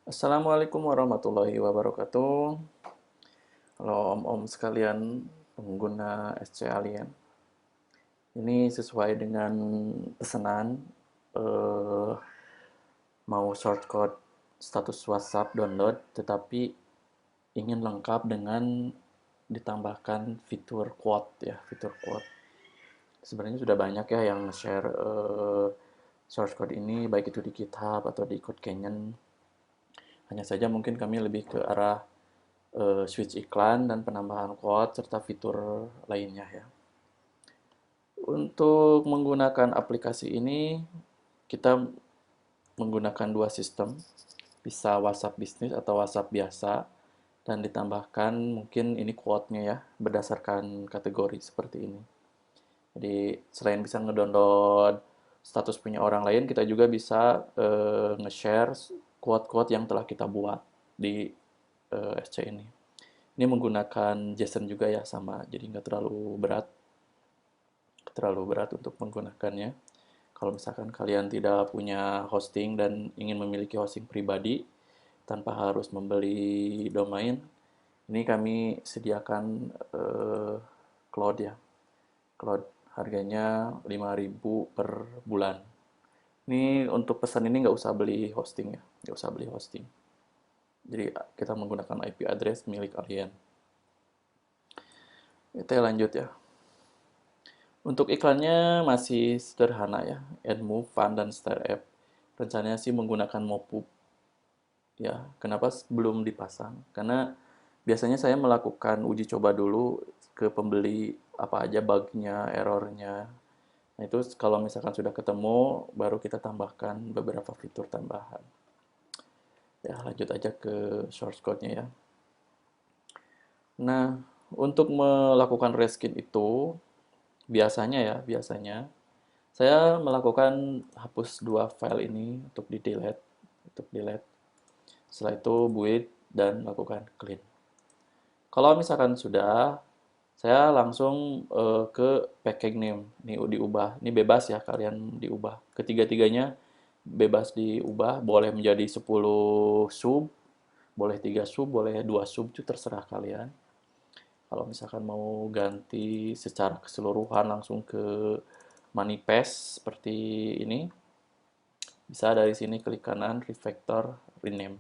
Assalamualaikum warahmatullahi wabarakatuh. Halo om-om sekalian pengguna SC Alien. Ini sesuai dengan pesanan eh, mau shortcode status WhatsApp download, tetapi ingin lengkap dengan ditambahkan fitur quote ya, fitur quote. Sebenarnya sudah banyak ya yang share source code ini, baik itu di GitHub atau di Code Canyon. Hanya saja mungkin kami lebih ke arah switch iklan dan penambahan quote serta fitur lainnya ya. Untuk menggunakan aplikasi ini kita menggunakan dua sistem, bisa WhatsApp bisnis atau WhatsApp biasa dan ditambahkan mungkin ini quote-nya ya berdasarkan kategori seperti ini. Jadi selain bisa ngedownload status punya orang lain, kita juga bisa nge-share quote-quote yang telah kita buat di SC ini. Ini menggunakan JSON juga ya sama, jadi nggak terlalu berat untuk menggunakannya. Kalau misalkan kalian tidak punya hosting dan ingin memiliki hosting pribadi tanpa harus membeli domain, ini kami sediakan cloud ya. Cloud harganya 5.000 per bulan. Ini untuk pesan ini nggak usah beli hosting ya, nggak usah beli hosting. Jadi kita menggunakan IP address milik kalian. Kita lanjut ya. Untuk iklannya masih sederhana ya, AdMove, Fun, dan Star App. Rencananya sih menggunakan Mopub. Ya, kenapa belum dipasang? Karena biasanya saya melakukan uji coba dulu ke pembeli apa aja bugnya, errornya. Nah itu kalau misalkan sudah ketemu, baru kita tambahkan beberapa fitur tambahan. Ya, lanjut aja ke source code-nya ya. Nah, untuk melakukan reskin itu, biasanya saya melakukan hapus dua file ini untuk delete. Setelah itu build dan lakukan clean. Kalau misalkan sudah, saya langsung ke package name. Ini diubah. Ini bebas ya kalian diubah. Ketiga-tiganya bebas diubah. Boleh menjadi 10 sub, boleh 3 sub, boleh 2 sub, itu terserah kalian. Kalau misalkan mau ganti secara keseluruhan langsung ke manifest seperti ini, bisa dari sini klik kanan, refactor, rename.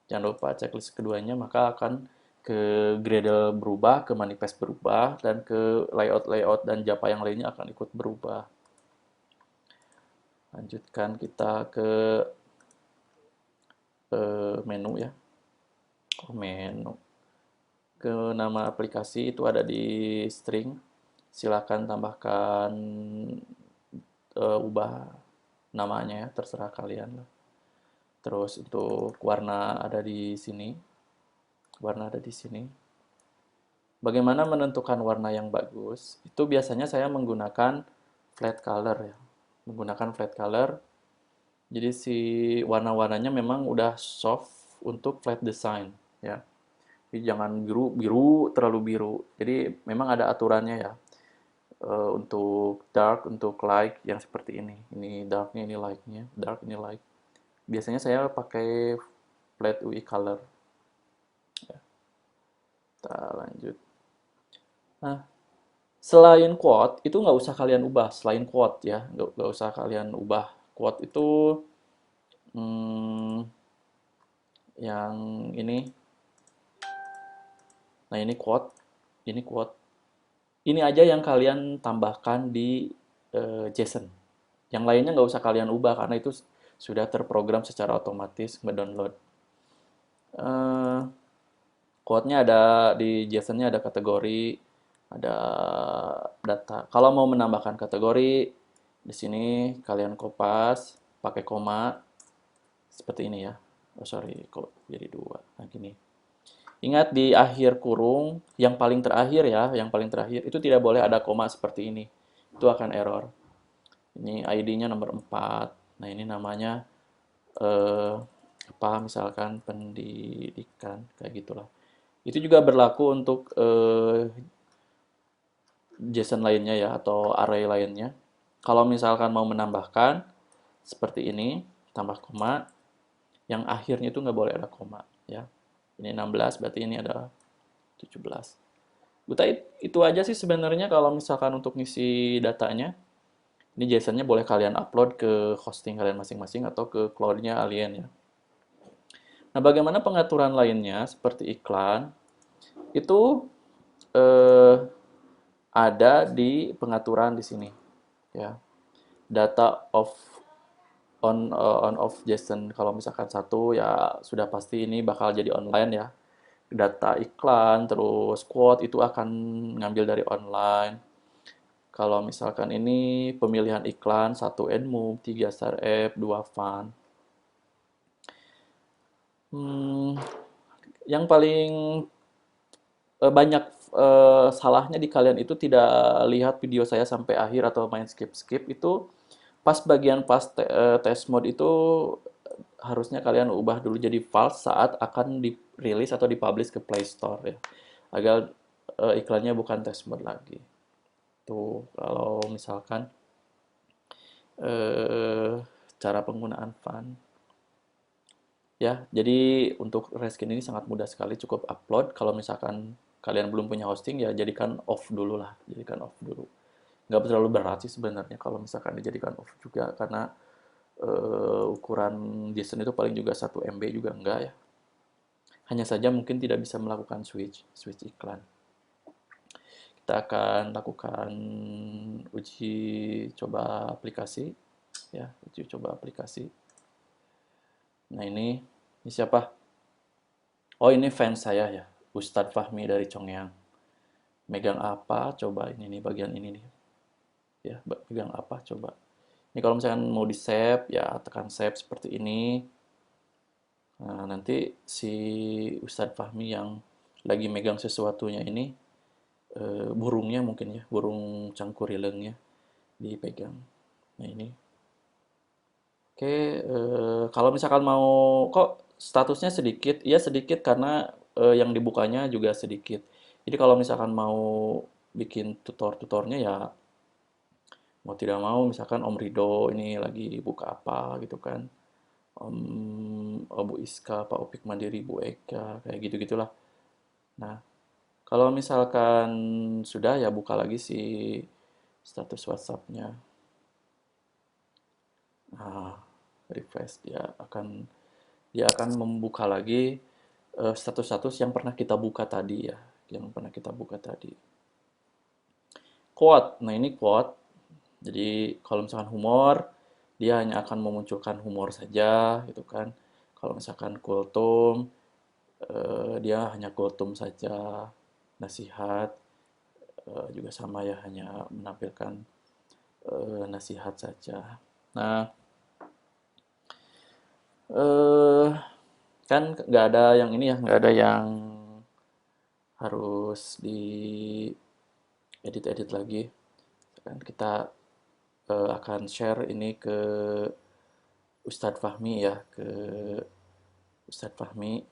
Jangan lupa checklist keduanya, maka akan ke Gradle berubah, ke manifest berubah, dan ke layout-layout dan Java yang lainnya akan ikut berubah. Lanjutkan kita ke menu ya. Menu. Ke nama aplikasi itu ada di string. Silakan tambahkan, ubah namanya ya, terserah kalian lah. Terus untuk warna ada di sini. Warna ada di sini. Bagaimana menentukan warna yang bagus? Itu biasanya saya menggunakan flat color ya. Menggunakan flat color. Jadi si warna-warnanya memang udah soft untuk flat design ya. Jadi jangan biru, biru terlalu biru. Jadi memang ada aturannya ya. Untuk dark, untuk light yang seperti ini. Ini darknya, ini lightnya. Dark, ini light. Biasanya saya pakai flat UI color. Ya, kita lanjut. Nah, selain quote, itu nggak usah kalian ubah. Selain quote ya, nggak usah kalian ubah. Quote itu hmm, yang ini. Nah ini quote, ini quote. Ini aja yang kalian tambahkan di JSON. Yang lainnya nggak usah kalian ubah karena itu sudah terprogram secara otomatis ngedownload. Eh, Quote-nya ada di JSON-nya ada kategori, ada data. Kalau mau menambahkan kategori, di sini kalian kopas, pakai koma, seperti ini ya. Oh sorry, kok jadi dua. Nah gini. Ingat di akhir kurung, yang paling terakhir ya, yang paling terakhir, itu tidak boleh ada koma seperti ini. Itu akan error. Ini ID-nya nomor 4. Nah ini namanya, eh, apa, misalkan pendidikan, kayak gitulah. Itu juga berlaku untuk JSON lainnya ya, atau array lainnya. Kalau misalkan mau menambahkan, seperti ini, tambah koma, Yang akhirnya itu nggak boleh ada koma, ya. Ini 16, berarti ini adalah 17. Buta itu aja sih sebenarnya kalau misalkan untuk ngisi datanya. Ini JSON-nya boleh kalian upload ke hosting kalian masing-masing atau ke cloud-nya Alien ya. Nah, bagaimana pengaturan lainnya seperti iklan itu eh, ada di pengaturan di sini ya. Data on off JSON kalau misalkan satu ya sudah pasti ini bakal jadi online ya. Data iklan terus quote itu akan ngambil dari online. Kalau misalkan ini pemilihan iklan, 1 AdMove, 3 Startup, 2 Fun. Hmm, yang paling banyak salahnya di kalian itu tidak lihat video saya sampai akhir atau main skip-skip itu pas test mode itu harusnya kalian ubah dulu jadi false saat akan dirilis atau dipublish ke Play Store ya. Agar iklannya bukan test mode lagi. Tuh kalau misalkan eh, cara penggunaan fun. Ya, jadi untuk reskin ini sangat mudah sekali, cukup upload. Kalau misalkan kalian belum punya hosting, ya jadikan off dulu lah, jadikan off dulu. Nggak terlalu berat sih sebenarnya kalau misalkan dijadikan off juga, karena ukuran JSON itu paling juga 1 MB juga enggak ya. Hanya saja mungkin tidak bisa melakukan switch iklan. Kita akan lakukan uji coba aplikasi, ya, uji coba aplikasi. Nah ini siapa? Oh ini fans saya ya, Ustadz Fahmi dari Chongyang. Megang apa? Coba ini nih bagian ini nih. Ya, megang apa? Coba. Ini kalau misalkan mau di save, ya tekan save seperti ini. Nah, nanti si Ustadz Fahmi yang lagi megang sesuatunya ini, burungnya mungkin ya, burung cangkurilengnya dipegang. Nah ini. Oke, kalau misalkan mau, kok statusnya sedikit? Iya sedikit karena yang dibukanya juga sedikit. Jadi kalau misalkan mau bikin tutor-tutornya ya mau tidak mau misalkan Om Rido ini lagi buka apa gitu kan. Om Bu Iska, Pak Opik Mandiri, Bu Eka, kayak gitu-gitulah. Nah, kalau misalkan sudah ya buka lagi si status WhatsApp-nya. Nah, refresh dia akan membuka lagi status-status yang pernah kita buka tadi ya, yang pernah kita buka tadi. Quote, nah ini quote. Jadi kalau misalkan humor, dia hanya akan memunculkan humor saja, gitu kan. Kalau misalkan kultum, dia hanya kultum saja. Nasihat juga sama ya, hanya menampilkan nasihat saja. Nah, eh kan nggak ada yang ini ya, nggak ada yang harus di edit-edit lagi. Kan kita akan share ini ke Ustadz Fahmi ya, ke Ustadz Fahmi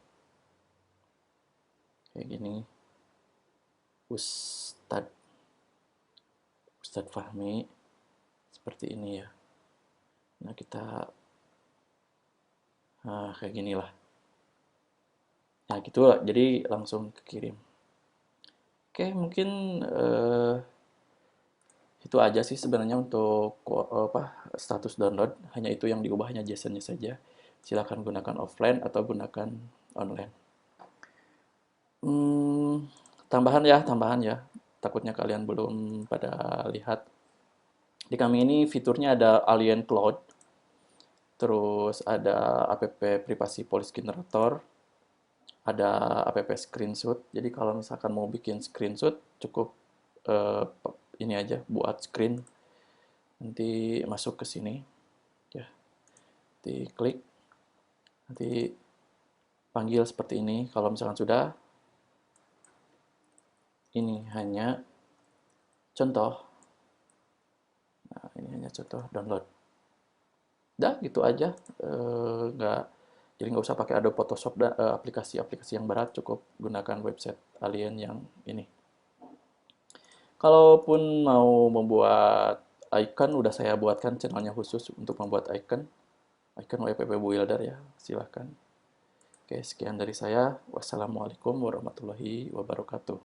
kayak gini. Ustadz Ustadz Fahmi seperti ini ya. Nah kita kayak gini lah. Nah gitu lah, jadi langsung kekirim. Oke mungkin itu aja sih sebenarnya untuk status download. Hanya itu yang diubah, hanya JSON-nya saja. Silakan gunakan offline atau gunakan online. Hmm, tambahan ya. Takutnya kalian belum pada lihat. Di kami ini fiturnya ada Alien Cloud, terus ada app privasi policy generator, ada app screenshot. Jadi kalau misalkan mau bikin screenshot, cukup eh, ini aja, buat screen. Nanti masuk ke sini, ya. Nanti klik, nanti panggil seperti ini. Kalau misalkan sudah, ini hanya contoh. Nah, ini hanya contoh download. Dah gitu aja. Nggak, jadi nggak usah pakai Adobe Photoshop dan aplikasi-aplikasi yang berat, cukup gunakan website Alien yang ini. Kalaupun mau membuat icon, udah saya buatkan channelnya khusus untuk membuat icon. icon WPP Builder ya, silahkan. Oke, sekian dari saya. Wassalamualaikum warahmatullahi wabarakatuh.